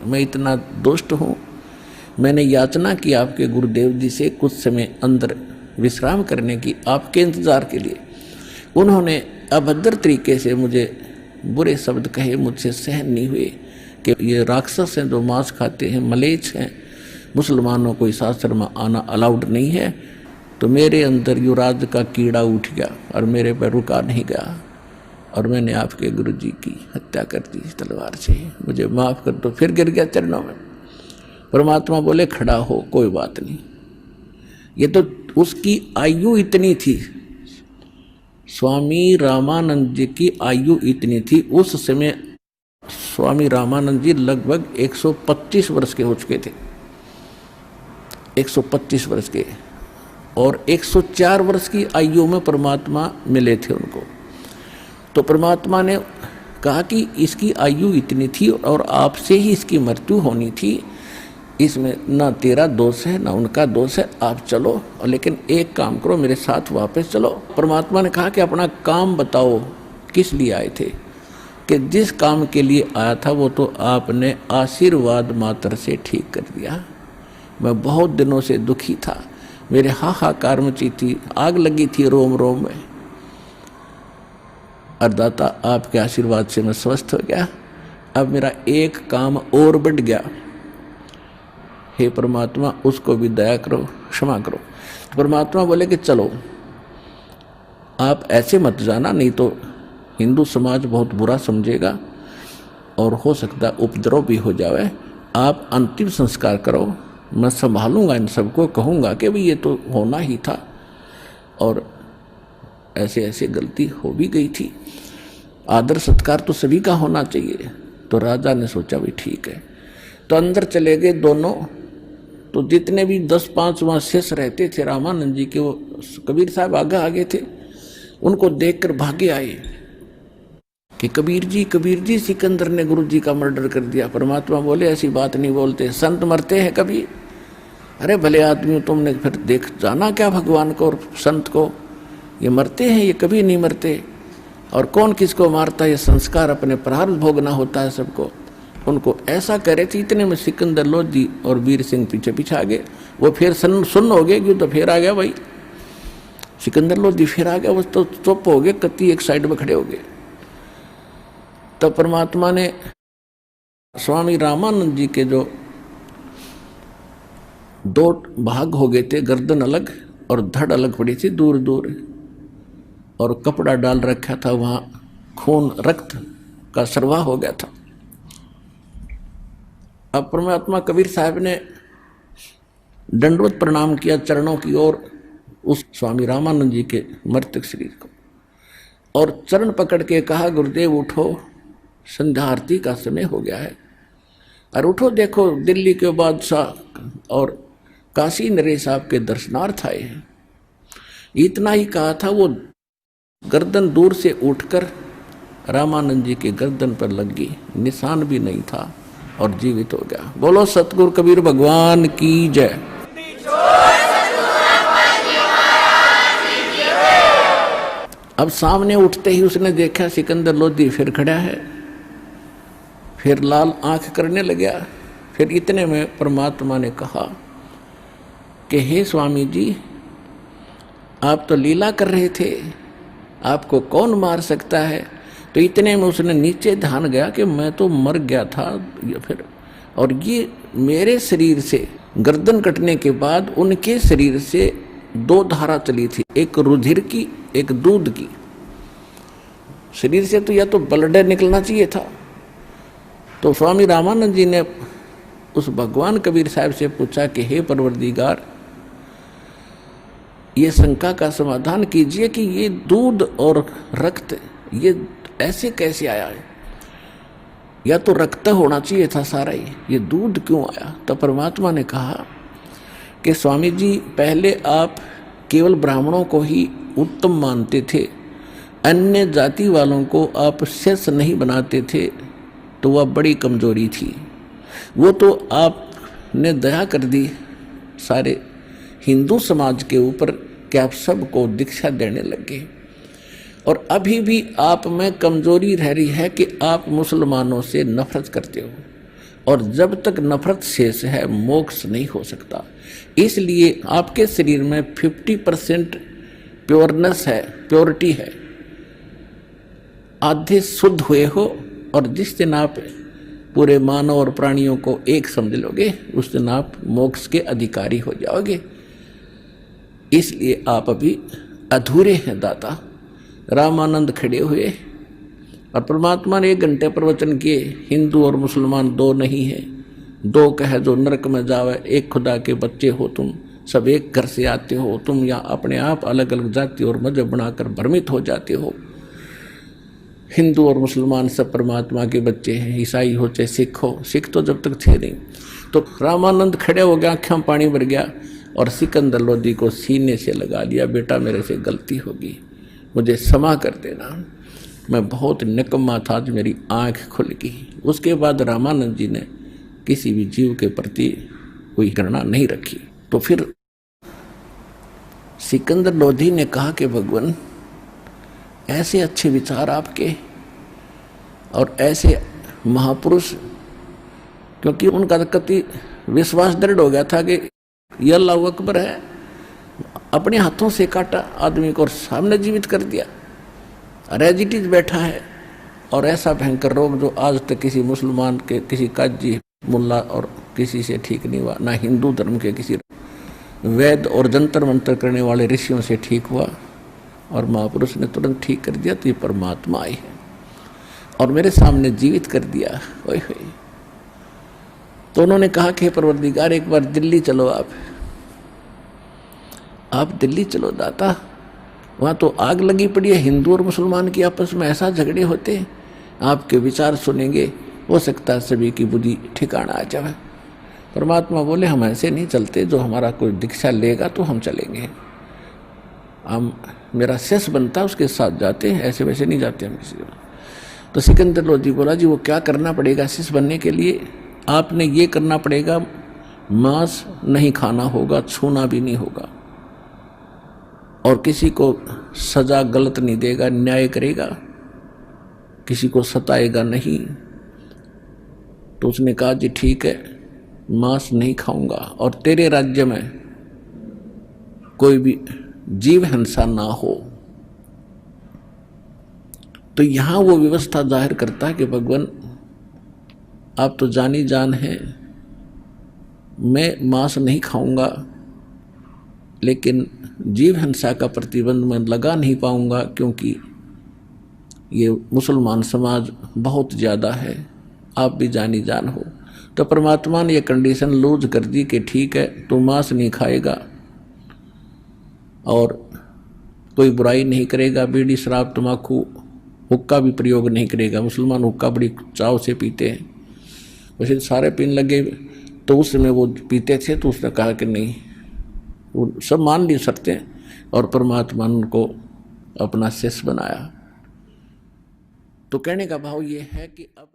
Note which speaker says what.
Speaker 1: मैं इतना दुष्ट हूँ? मैंने याचना की आपके गुरुदेव जी से कुछ समय अंदर विश्राम करने की, आपके इंतज़ार के लिए। उन्होंने अभद्र तरीके से मुझे बुरे शब्द कहे, मुझसे सहन नहीं हुए कि ये राक्षस हैं जो मांस खाते हैं, मलेच्छ हैं, मुसलमानों को इस आश्रम में आना अलाउड नहीं है। तो मेरे अंदर युवराज का कीड़ा उठ गया और मेरे पर रुका नहीं गया और मैंने आपके गुरु जी की हत्या कर दी तलवार से। मुझे माफ़ कर दो। फिर गिर गया चरणों में। परमात्मा बोले खड़ा हो, कोई बात नहीं। ये तो उसकी आयु इतनी थी, स्वामी रामानंद जी की आयु इतनी थी। उस समय स्वामी रामानंद जी लगभग 125 वर्ष के हो चुके थे, 125 वर्ष के, और 104 वर्ष की आयु में परमात्मा मिले थे उनको। तो परमात्मा ने कहा कि इसकी आयु इतनी थी और आपसे ही इसकी मृत्यु होनी थी, इसमें ना तेरा दोष है ना उनका दोष है, आप चलो। और लेकिन एक काम करो, मेरे साथ वापस चलो। परमात्मा ने कहा कि अपना काम बताओ, किस लिए आए थे? कि जिस काम के लिए आया था वो तो आपने आशीर्वाद मात्र से ठीक कर दिया। मैं बहुत दिनों से दुखी था, मेरे हाहाकार मची थी, आग लगी थी रोम रोम में। अरदाता आपके आशीर्वाद से मैं स्वस्थ हो गया, अब मेरा एक काम और बढ़ गया। हे परमात्मा, उसको भी दया करो, क्षमा करो। तो परमात्मा बोले कि चलो, आप ऐसे मत जाना, नहीं तो हिंदू समाज बहुत बुरा समझेगा और हो सकता उपद्रव भी हो जाए। आप अंतिम संस्कार करो, मैं संभालूंगा इन सबको, कहूँगा कि भाई ये तो होना ही था और ऐसे ऐसे गलती हो भी गई थी, आदर सत्कार तो सभी का होना चाहिए। तो राजा ने सोचा भी ठीक है। तो अंदर चले गए दोनों। तो जितने भी 10-5 वहाँ शेष रहते थे रामानंद जी के, वो कबीर साहब आगे थे, उनको देखकर भागे आए कि कबीर जी सिकंदर ने गुरु जी का मर्डर कर दिया। परमात्मा बोले ऐसी बात नहीं बोलते, संत मरते हैं कभी? अरे भले आदमी, तुमने फिर देख जाना क्या भगवान को और संत को? ये मरते हैं, ये कभी नहीं मरते। और कौन किसको मारता है, ये संस्कार अपने प्रारब्ध भोगना होता है सबको। उनको ऐसा कह रहे थे। इतने में सिकंदर लोधी और वीर सिंह पीछे पीछे आ गए। वो फिर सुन हो गए, क्यों? तो फिर आ गया भाई सिकंदर लोधी, फिर आ गया। वो तो चुप हो गए, कत्ती एक साइड में खड़े हो गए। तो परमात्मा ने स्वामी रामानंद जी के जो 2 भाग हो गए थे, गर्दन अलग और धड़ अलग पड़ी थी दूर दूर, और कपड़ा डाल रखा था, वहाँ खून रक्त का सरवाह हो गया था। अब परमात्मा कबीर साहब ने दंडवत प्रणाम किया चरणों की ओर उस स्वामी रामानंद जी के मृतक शरीर को, और चरण पकड़ के कहा, गुरुदेव उठो, संध्या आरती का समय हो गया है, और उठो, देखो दिल्ली के बादशाह और काशी नरेश आपके दर्शनार्थ आए हैं। इतना ही कहा था, वो गर्दन दूर से उठकर रामानंद जी के गर्दन पर लग गई, निशान भी नहीं था और जीवित हो गया। बोलो सतगुरु कबीर भगवान की जय। अब सामने उठते ही उसने देखा सिकंदर लोधी फिर खड़ा है, फिर लाल आंख करने लगा। फिर इतने में परमात्मा ने कहा कि हे स्वामी जी, आप तो लीला कर रहे थे, आपको कौन मार सकता है? तो इतने में उसने नीचे ध्यान गया कि मैं तो मर गया था फिर, और ये मेरे शरीर से गर्दन कटने के बाद उनके शरीर से 2 धारा चली थी, एक रुधिर की, एक दूध की। शरीर से तो या तो ब्लड निकलना चाहिए था। तो स्वामी रामानंद जी ने उस भगवान कबीर साहब से पूछा कि हे परवरदिगार, ये शंका का समाधान कीजिए कि ये दूध और रक्त ये ऐसे कैसे आया है? या तो रक्त होना चाहिए था सारा ही, ये दूध क्यों आया? तो परमात्मा ने कहा कि स्वामी जी, पहले आप केवल ब्राह्मणों को ही उत्तम मानते थे, अन्य जाति वालों को आप शेष नहीं बनाते थे, तो वह बड़ी कमजोरी थी। वो तो आपने दया कर दी सारे हिंदू समाज के ऊपर कि आप सबको दीक्षा देने लगे, और अभी भी आप में कमजोरी रह रही है कि आप मुसलमानों से नफरत करते हो, और जब तक नफरत शेष है मोक्ष नहीं हो सकता। इसलिए आपके शरीर में 50% प्योरनेस है, प्योरिटी है, आधे शुद्ध हुए हो। और जिस दिन आप पूरे मानव और प्राणियों को एक समझ लोगे उस दिन आप मोक्ष के अधिकारी हो जाओगे। इसलिए आप अभी अधूरे हैं दाता। रामानंद खड़े हुए और परमात्मा ने 1 घंटे प्रवचन किए। हिंदू और मुसलमान दो नहीं है, दो कहे जो नरक में जावे, एक खुदा के बच्चे हो तुम, सब एक घर से आते हो, तुम या अपने आप अलग अलग जाति और मजहब बनाकर भ्रमित हो जाते हो। हिंदू और मुसलमान सब परमात्मा के बच्चे हैं, ईसाई हो चाहे सिख हो, सिख तो जब तक थे नहीं। तो रामानंद खड़े हो गया, आँखों में पानी भर गया और सिकंदर लोधी को सीने से लगा लिया, बेटा मेरे से गलती होगी, मुझे क्षमा कर देना, मैं बहुत निकम्मा था, आज मेरी आँख खुल गई। उसके बाद रामानंद जी ने किसी भी जीव के प्रति कोई घृणा नहीं रखी। तो फिर सिकंदर लोधी ने कहा कि भगवान ऐसे अच्छे विचार आपके और ऐसे महापुरुष, क्योंकि उनका कति विश्वास दृढ़ हो गया था कि ये अल्लाह अकबर है, अपने हाथों से काटा आदमी को और सामने जीवित कर दिया, रेजिटीज बैठा है। और ऐसा भयंकर रोग जो आज तक किसी मुसलमान के, किसी काजी मुल्ला और किसी से ठीक नहीं हुआ, ना हिंदू धर्म के किसी वैद और जंतर मंतर करने वाले ऋषियों से ठीक हुआ, और महापुरुष ने तुरंत ठीक कर दिया। तो ये परमात्मा आई है और मेरे सामने जीवित कर दिया। ओए होए। तो उन्होंने कहा कि परवरदिगार एक बार दिल्ली चलो, आप दिल्ली चलो दाता, वहाँ तो आग लगी पड़ी है, हिंदू और मुसलमान की आपस में ऐसा झगड़े होते हैं, आपके विचार सुनेंगे, हो सकता है सभी की बुद्धि ठिकाना आ जाए। परमात्मा बोले हम ऐसे नहीं चलते, जो हमारा कोई दीक्षा लेगा तो हम चलेंगे, हम मेरा शिष्य बनता उसके साथ जाते हैं, ऐसे वैसे नहीं जाते हम किसी। तो सिकंदर लोधी बोला जी वो क्या करना पड़ेगा शिष्य बनने के लिए? आपने ये करना पड़ेगा, मांस नहीं खाना होगा, छूना भी नहीं होगा, और किसी को सजा गलत नहीं देगा, न्याय करेगा, किसी को सताएगा नहीं। तो उसने कहा जी ठीक है, मांस नहीं खाऊंगा और तेरे राज्य में कोई भी जीव हिंसा ना हो। तो यहां वो व्यवस्था जाहिर करता है कि भगवान आप तो जानी जान हैं, मैं मांस नहीं खाऊंगा, लेकिन जीव हिंसा का प्रतिबंध मैं लगा नहीं पाऊंगा, क्योंकि ये मुसलमान समाज बहुत ज़्यादा है, आप भी जानी जान हो। तो परमात्मा ने ये कंडीशन लूज कर दी कि ठीक है तू मांस नहीं खाएगा और कोई बुराई नहीं करेगा, बीड़ी शराब तम्बाकू हुक्का भी प्रयोग नहीं करेगा। मुसलमान हुक्का बड़ी चाव से पीते हैं, वैसे सारे पीने लगे, तो उस समय वो पीते थे, तो उसने कहा कि नहीं, वो सब मान नहीं सकते, और परमात्मा ने उनको अपना शिष्य बनाया। तो कहने का भाव ये है कि अब